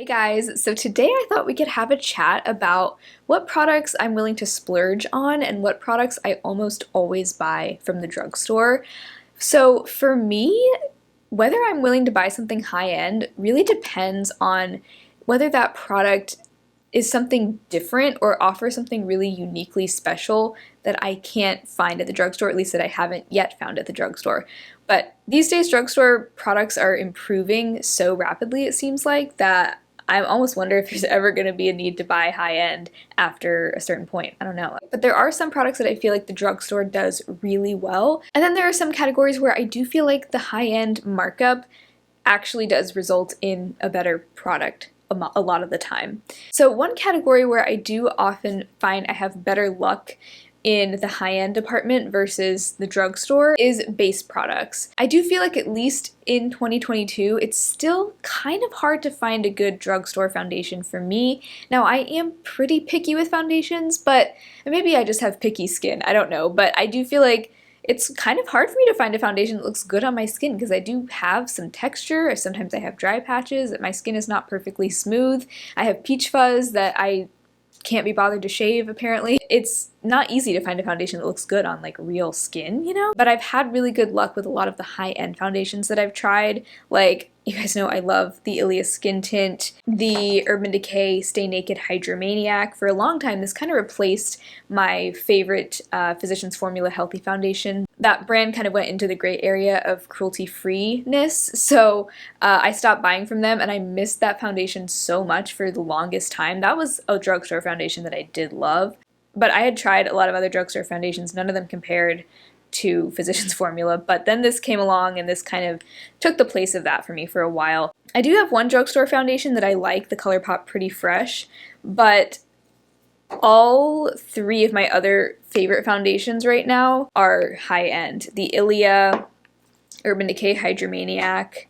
guys, so today I thought we could have a chat about what products I'm willing to splurge on and what products I almost always buy from the drugstore. So for me, whether I'm willing to buy something high-end really depends on whether that product is something different or offers something really uniquely special that I can't find at the drugstore, at least that I haven't yet found at the drugstore. But these days, drugstore products are improving so rapidly, it seems like, that I almost wonder if there's ever going to be a need to buy high-end after a certain point. I don't know. But there are some products that I feel like the drugstore does really well. And then there are some categories where I do feel like the high-end markup actually does result in a better product a lot of the time. So one category where I do often find I have better luck in the high-end department versus the drugstore is base products. I do feel like at least in 2022, it's still kind of hard to find a good drugstore foundation for me. Now, I am pretty picky with foundations, but maybe I just have picky skin, I don't know, but I do feel like it's kind of hard for me to find a foundation that looks good on my skin because I do have some texture. Sometimes I have dry patches. My skin is not perfectly smooth. I have peach fuzz that I can't be bothered to shave, apparently. It's not easy to find a foundation that looks good on like real skin, you know? But I've had really good luck with a lot of the high-end foundations that I've tried. Like, you guys know I love the Ilia Skin Tint, the Urban Decay Stay Naked Hydromaniac. For a long time, this kind of replaced my favorite Physicians Formula Healthy Foundation. That brand kind of went into the gray area of cruelty-freeness, so I stopped buying from them, and I missed that foundation so much for the longest time. That was a drugstore foundation that I did love, but I had tried a lot of other drugstore foundations. None of them compared to Physicians Formula, but then this came along and this kind of took the place of that for me for a while. I do have one drugstore foundation that I like, the ColourPop Pretty Fresh, but all three of my other favorite foundations right now are high-end. The Ilia Urban Decay Hydromaniac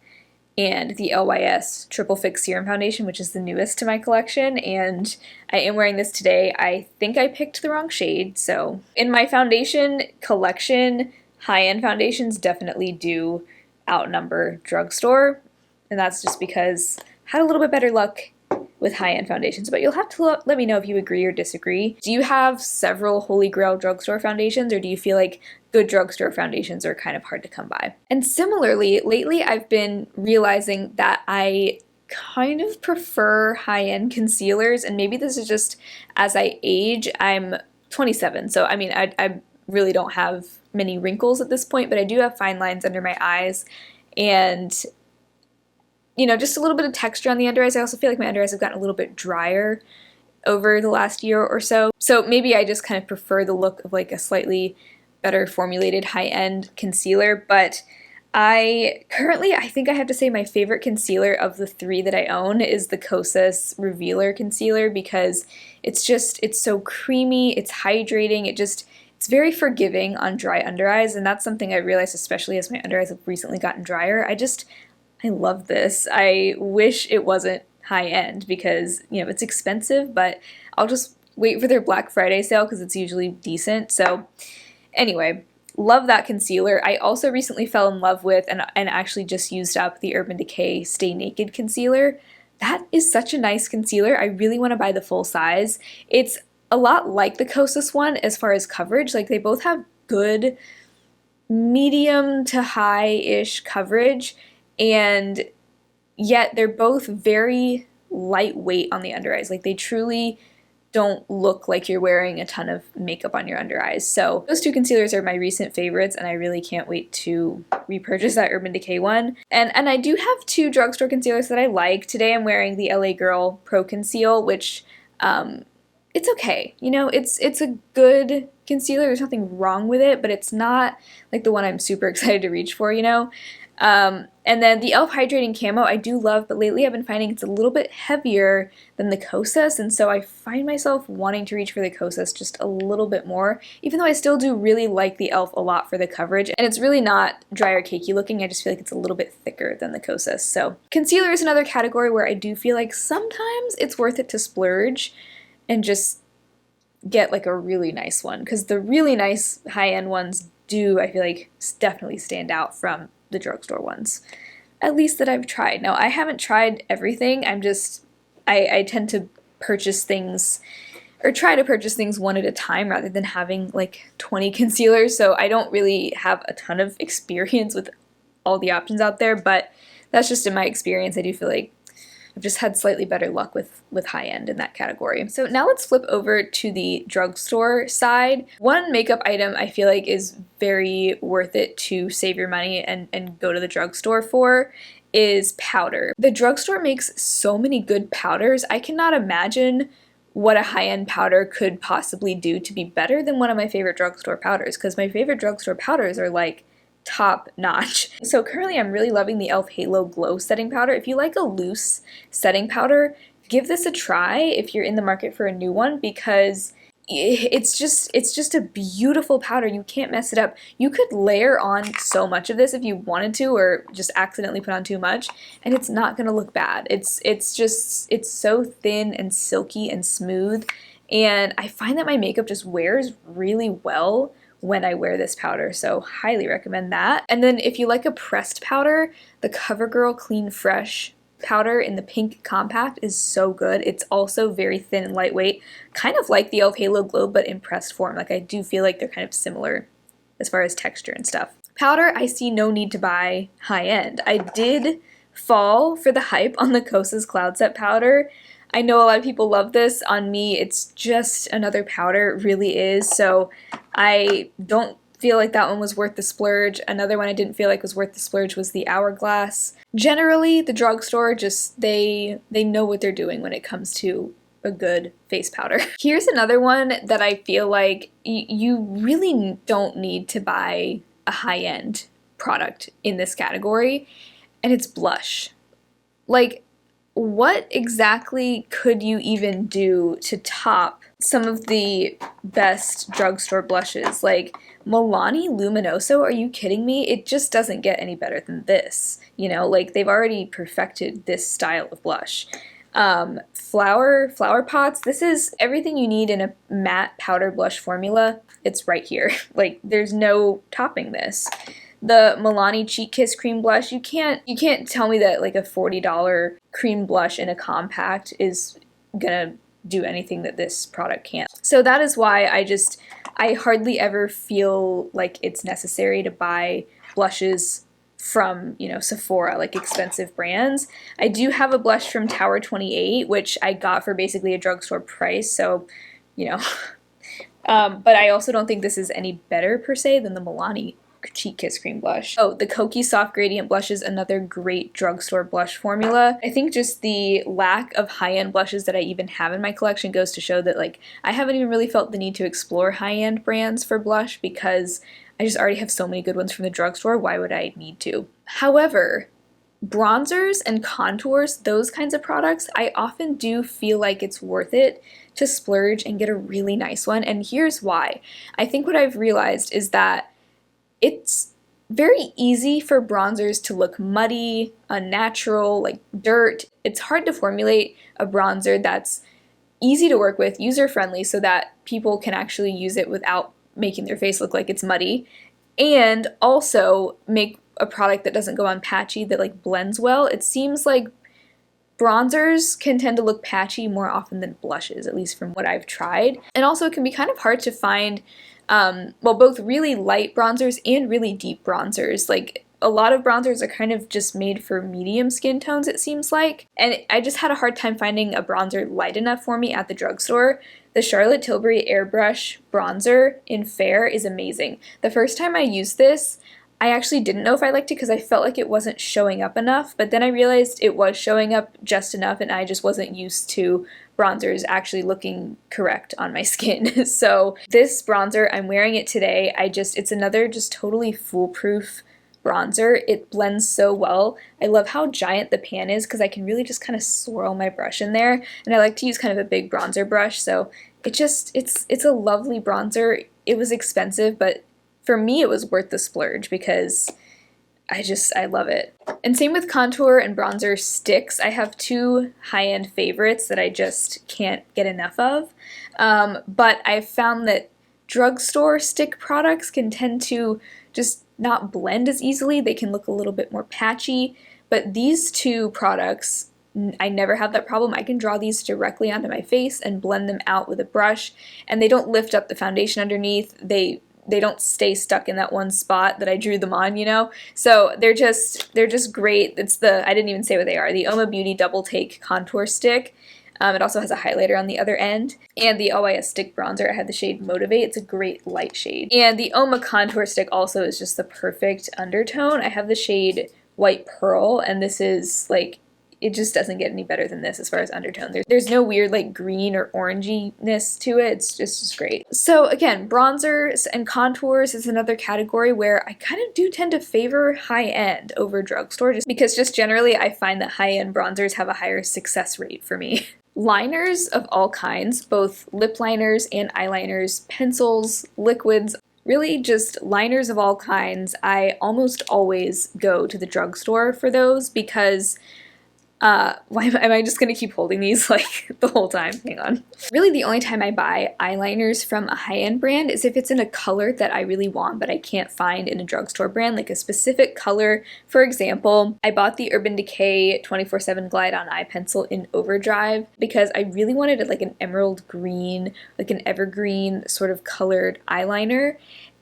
and the LYS Triple Fix Serum Foundation, which is the newest to my collection, and I am wearing this today. I think I picked the wrong shade, so in my foundation collection, high-end foundations definitely do outnumber drugstore, and that's just because I had a little bit better luck with high-end foundations, but you'll have to let me know if you agree or disagree. Do you have several holy grail drugstore foundations, or do you feel like good drugstore foundations are kind of hard to come by? And similarly, lately I've been realizing that I kind of prefer high-end concealers, and maybe this is just as I age. I'm 27, so I mean, I really don't have many wrinkles at this point, but I do have fine lines under my eyes, and you know, just a little bit of texture on the under eyes. I also feel like my under eyes have gotten a little bit drier over the last year or so. So maybe I just kind of prefer the look of like a slightly better formulated high-end concealer. But I think I have to say my favorite concealer of the three that I own is the Kosas Revealer Concealer, because it's so creamy, it's hydrating, it's very forgiving on dry under eyes, and that's something I realized, especially as my under eyes have recently gotten drier. I love this. I wish it wasn't high-end because, you know, it's expensive, but I'll just wait for their Black Friday sale because it's usually decent. So anyway, love that concealer. I also recently fell in love with and actually just used up the Urban Decay Stay Naked Concealer. That is such a nice concealer. I really want to buy the full size. It's a lot like the Kosas one as far as coverage. Like, they both have good medium to high-ish coverage, and yet they're both very lightweight on the under eyes. Like, they truly don't look like you're wearing a ton of makeup on your under eyes. So those two concealers are my recent favorites, and I really can't wait to repurchase that Urban Decay one. And I do have two drugstore concealers that I like. Today I'm wearing the LA Girl Pro Conceal, which it's okay. You know, it's a good concealer. There's nothing wrong with it, but it's not like the one I'm super excited to reach for, you know? And then the e.l.f. Hydrating Camo I do love, but lately I've been finding it's a little bit heavier than the Kosas, and so I find myself wanting to reach for the Kosas just a little bit more, even though I still do really like the e.l.f. a lot for the coverage, and it's really not dry or cakey looking. I just feel like it's a little bit thicker than the Kosas. So concealer is another category where I do feel like sometimes it's worth it to splurge and just get like a really nice one, because the really nice high-end ones do, I feel like, definitely stand out from the drugstore ones, at least that I've tried. Now, I haven't tried everything. I'm just I tend to purchase things or try to purchase things one at a time rather than having like 20 concealers, so I don't really have a ton of experience with all the options out there, but that's just in my experience. I do feel like I've just had slightly better luck with high end in that category. So now let's flip over to the drugstore side. One makeup item I feel like is very worth it to save your money and go to the drugstore for is powder. The drugstore makes so many good powders. I cannot imagine what a high-end powder could possibly do to be better than one of my favorite drugstore powders, because my favorite drugstore powders are like top notch. So currently I'm really loving the e.l.f. Halo Glow Setting Powder. If you like a loose setting powder, give this a try if you're in the market for a new one, because it's just a beautiful powder. You can't mess it up. You could layer on so much of this if you wanted to, or just accidentally put on too much, and it's not gonna look bad. It's so thin and silky and smooth, and I find that my makeup just wears really well when I wear this powder, so highly recommend that. And then if you like a pressed powder, the CoverGirl Clean Fresh powder in the pink compact is so good. It's also very thin and lightweight, kind of like the e.l.f. Halo Glow, but in pressed form. Like, I do feel like they're kind of similar as far as texture and stuff. Powder, I see no need to buy high end. I did fall for the hype on the Kosas Cloud Set powder. I know a lot of people love this. On me, it's just another powder, it really is. So I don't feel like that one was worth the splurge. Another one I didn't feel like was worth the splurge was the Hourglass. Generally, the drugstore just, they know what they're doing when it comes to a good face powder. Here's another one that I feel like you really don't need to buy a high-end product in this category, and it's blush. Like, what exactly could you even do to top some of the best drugstore blushes? Like, Milani Luminoso, are you kidding me? It just doesn't get any better than this. You know, like, they've already perfected this style of blush. Flower Pots, this is everything you need in a matte powder blush formula. It's right here. Like, there's no topping this. The Milani Cheek Kiss Cream Blush, you can't tell me that like a $40 cream blush in a compact is gonna do anything that this product can't. So that is why I hardly ever feel like it's necessary to buy blushes from, you know, Sephora, like expensive brands. I do have a blush from Tower 28, which I got for basically a drugstore price, so, you know. But I also don't think this is any better per se than the Milani Cheek Kiss Cream Blush. Oh, the Kokie Soft Gradient Blush is another great drugstore blush formula. I think just the lack of high-end blushes that I even have in my collection goes to show that, like, I haven't even really felt the need to explore high-end brands for blush because I just already have so many good ones from the drugstore. Why would I need to? However, bronzers and contours, those kinds of products, I often do feel like it's worth it to splurge and get a really nice one, and here's why. I think what I've realized is that it's very easy for bronzers to look muddy, unnatural, like dirt. It's hard to formulate a bronzer that's easy to work with, user-friendly, so that people can actually use it without making their face look like it's muddy, and also make a product that doesn't go on patchy, that like blends well. It seems like bronzers can tend to look patchy more often than blushes, at least from what I've tried. And also it can be kind of hard to find well, both really light bronzers and really deep bronzers. Like, a lot of bronzers are kind of just made for medium skin tones, it seems like. And I just had a hard time finding a bronzer light enough for me at the drugstore. The Charlotte Tilbury Airbrush Bronzer in Fair is amazing. The first time I used this, I actually didn't know if I liked it because I felt like it wasn't showing up enough, but then I realized it was showing up just enough, and I just wasn't used to bronzers actually looking correct on my skin. So this bronzer, I'm wearing it today. It's another just totally foolproof bronzer. It blends so well. I love how giant the pan is because I can really just kind of swirl my brush in there, and I like to use kind of a big bronzer brush, so it's a lovely bronzer. It was expensive, but for me it was worth the splurge because I love it. And same with contour and bronzer sticks. I have two high-end favorites that I just can't get enough of. But I've found that drugstore stick products can tend to just not blend as easily. They can look a little bit more patchy. But these two products I never have that problem. I can draw these directly onto my face and blend them out with a brush, and they don't lift up the foundation underneath. They don't stay stuck in that one spot that I drew them on, you know? So they're just great. It's the, I didn't even say what they are, the Oma Beauty Double Take Contour Stick. It also has a highlighter on the other end. And the OIS Stick Bronzer, I have the shade Motivate. It's a great light shade. And the Oma Contour Stick also is just the perfect undertone. I have the shade White Pearl, and this is like, it just doesn't get any better than this as far as undertone. There's no weird like green or oranginess to it. It's just great. So again, bronzers and contours is another category where I kind of do tend to favor high-end over drugstore, just because just generally I find that high-end bronzers have a higher success rate for me. Liners of all kinds, both lip liners and eyeliners, pencils, liquids, really just liners of all kinds. I almost always go to the drugstore for those because why am I just gonna keep holding these like the whole time? Hang on. Really the only time I buy eyeliners from a high-end brand is if it's in a color that I really want but I can't find in a drugstore brand, like a specific color. For example, I bought the Urban Decay 24/7 Glide On Eye Pencil in Overdrive because I really wanted like an emerald green, like an evergreen sort of colored eyeliner.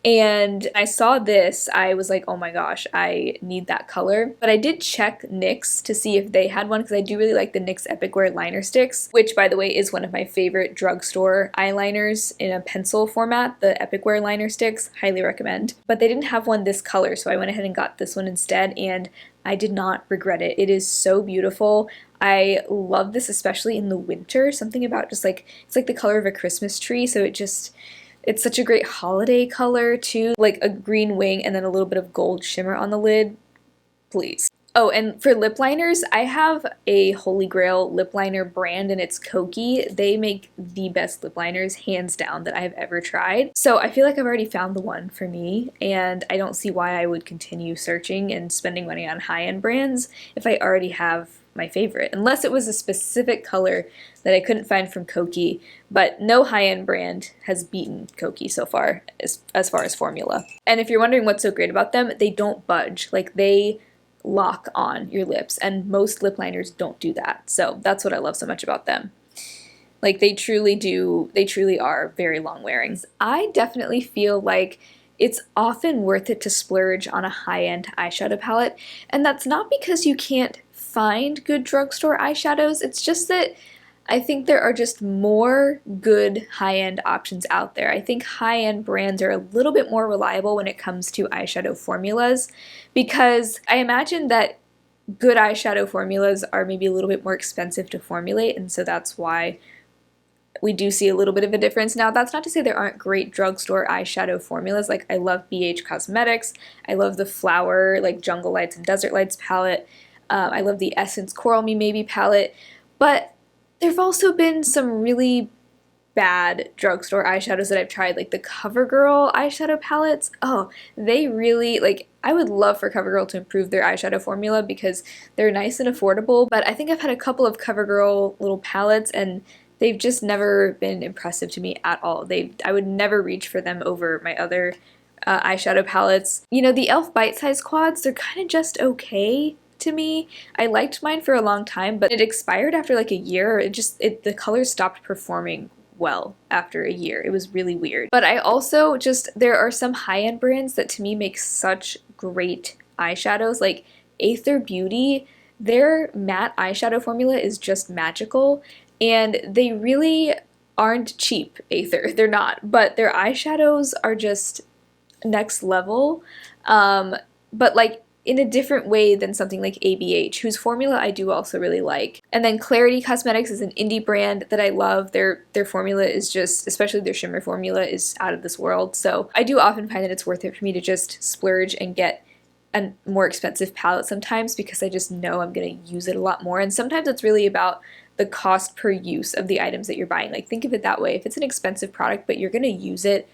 And I saw this, I was like, oh my gosh, I need that color. But I did check NYX to see if they had one because I do really like the NYX Epic Wear liner sticks, which by the way is one of my favorite drugstore eyeliners in a pencil format, the Epic Wear liner sticks, highly recommend. But they didn't have one this color, so I went ahead and got this one instead, and I did not regret it. It is so beautiful. I love this especially in the winter, something about just like, it's like the color of a Christmas tree, so it's such a great holiday color too, like a green wing and then a little bit of gold shimmer on the lid. Please. Oh, and for lip liners, I have a holy grail lip liner brand and it's Kokie. They make the best lip liners, hands down, that I've ever tried. So I feel like I've already found the one for me, and I don't see why I would continue searching and spending money on high-end brands if I already have my favorite, unless it was a specific color that I couldn't find from Kokie, but no high-end brand has beaten Kokie so far as far as formula. And if you're wondering what's so great about them, they don't budge. Like, they lock on your lips, and most lip liners don't do that. So that's what I love so much about them. Like, they truly are very long wearing. I definitely feel like it's often worth it to splurge on a high-end eyeshadow palette, and that's not because you can't find good drugstore eyeshadows. It's just that I think there are just more good high-end options out there. I think high-end brands are a little bit more reliable when it comes to eyeshadow formulas, because I imagine that good eyeshadow formulas are maybe a little bit more expensive to formulate, and so that's why we do see a little bit of a difference. Now, that's not to say there aren't great drugstore eyeshadow formulas. Like, I love BH Cosmetics. I love the Flower, like Jungle Lights and Desert Lights palette. I love the Essence Coral Me Maybe palette, but there have also been some really bad drugstore eyeshadows that I've tried, like the CoverGirl eyeshadow palettes. Oh, they really, like, I would love for CoverGirl to improve their eyeshadow formula because they're nice and affordable, but I think I've had a couple of CoverGirl little palettes and they've just never been impressive to me at all. I would never reach for them over my other eyeshadow palettes. You know, the e.l.f. Bite Size Quads, they're kind of just okay to me. I liked mine for a long time, but it expired after like a year. The colors stopped performing well after a year. It was really weird. But I also there are some high-end brands that to me make such great eyeshadows, like Aether Beauty. Their matte eyeshadow formula is just magical, and they really aren't cheap, Aether. They're not, but their eyeshadows are just next level, but like in a different way than something like ABH, whose formula I do also really like. And then CRUELTY Cosmetics is an indie brand that I love. Their formula is just, especially their shimmer formula, is out of this world. So I do often find that it's worth it for me to just splurge and get a more expensive palette sometimes, because I just know I'm going to use it a lot more. And sometimes it's really about the cost per use of the items that you're buying. Like, think of it that way. If it's an expensive product, but you're going to use it,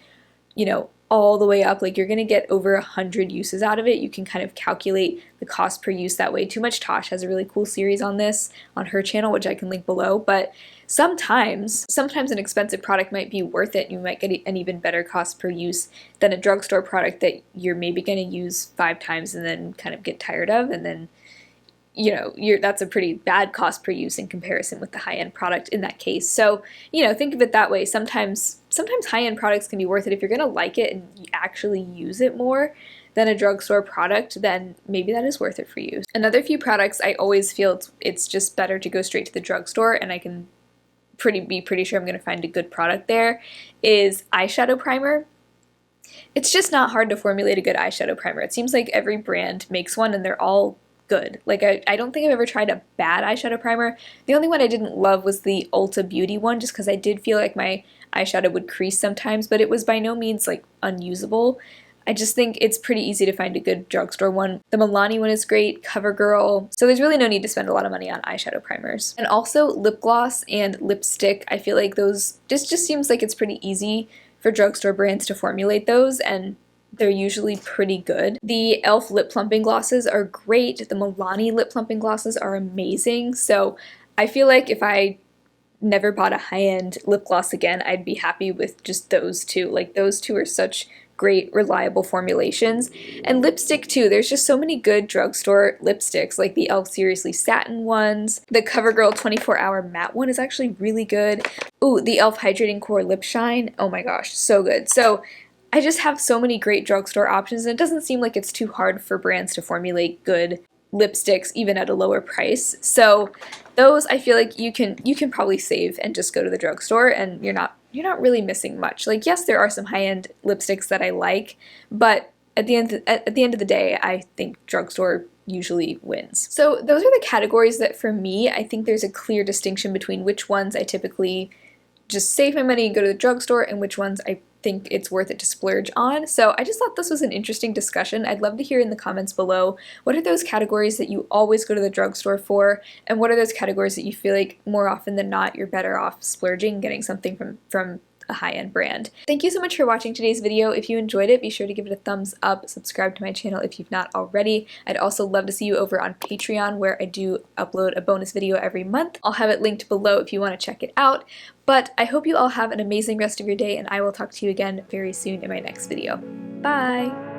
you know, all the way up, like you're going to get over 100 uses out of it, you can kind of calculate the cost per use that way. Too Much Tosh has a really cool series on this on her channel, which I can link below, but sometimes an expensive product might be worth it. You might get an even better cost per use than a drugstore product that you're maybe going to use 5 times and then kind of get tired of, and then that's a pretty bad cost per use in comparison with the high-end product in that case. So, think of it that way. Sometimes high-end products can be worth it if you're gonna like it and you actually use it more than a drugstore product, then maybe that is worth it for you. Another few products I always feel it's just better to go straight to the drugstore, and I can be pretty sure I'm gonna find a good product there, is eyeshadow primer. It's just not hard to formulate a good eyeshadow primer. It seems like every brand makes one and they're all good. Like I don't think I've ever tried a bad eyeshadow primer. The only one I didn't love was the Ulta Beauty one, just because I did feel like my eyeshadow would crease sometimes, but it was by no means like unusable. I just think it's pretty easy to find a good drugstore one. The Milani one is great, CoverGirl, so there's really no need to spend a lot of money on eyeshadow primers. And also lip gloss and lipstick, I feel like those, just seems like it's pretty easy for drugstore brands to formulate those, and they're usually pretty good. The e.l.f. lip plumping glosses are great. The Milani lip plumping glosses are amazing, so I feel like if I never bought a high-end lip gloss again, I'd be happy with just those two. Like, those two are such great, reliable formulations. And lipstick too, there's just so many good drugstore lipsticks, like the e.l.f. Seriously Satin ones. The CoverGirl 24-hour matte one is actually really good. Ooh, the e.l.f. Hydrating Core Lip Shine, oh my gosh, so good. So I just have so many great drugstore options, and it doesn't seem like it's too hard for brands to formulate good lipsticks even at a lower price. So those, I feel like you can probably save and just go to the drugstore, and you're not really missing much. Like, yes, there are some high-end lipsticks that I like, but at the end of the day, I think drugstore usually wins. So those are the categories that, for me, I think there's a clear distinction between which ones I typically just save my money and go to the drugstore, and which ones I think it's worth it to splurge on. So I just thought this was an interesting discussion. I'd love to hear in the comments below, what are those categories that you always go to the drugstore for, and what are those categories that you feel like more often than not you're better off splurging, getting something from a high-end brand. Thank you so much for watching today's video. If you enjoyed it, be sure to give it a thumbs up, subscribe to my channel if you've not already. I'd also love to see you over on Patreon, where I do upload a bonus video every month. I'll have it linked below if you want to check it out. But I hope you all have an amazing rest of your day, and I will talk to you again very soon in my next video. Bye!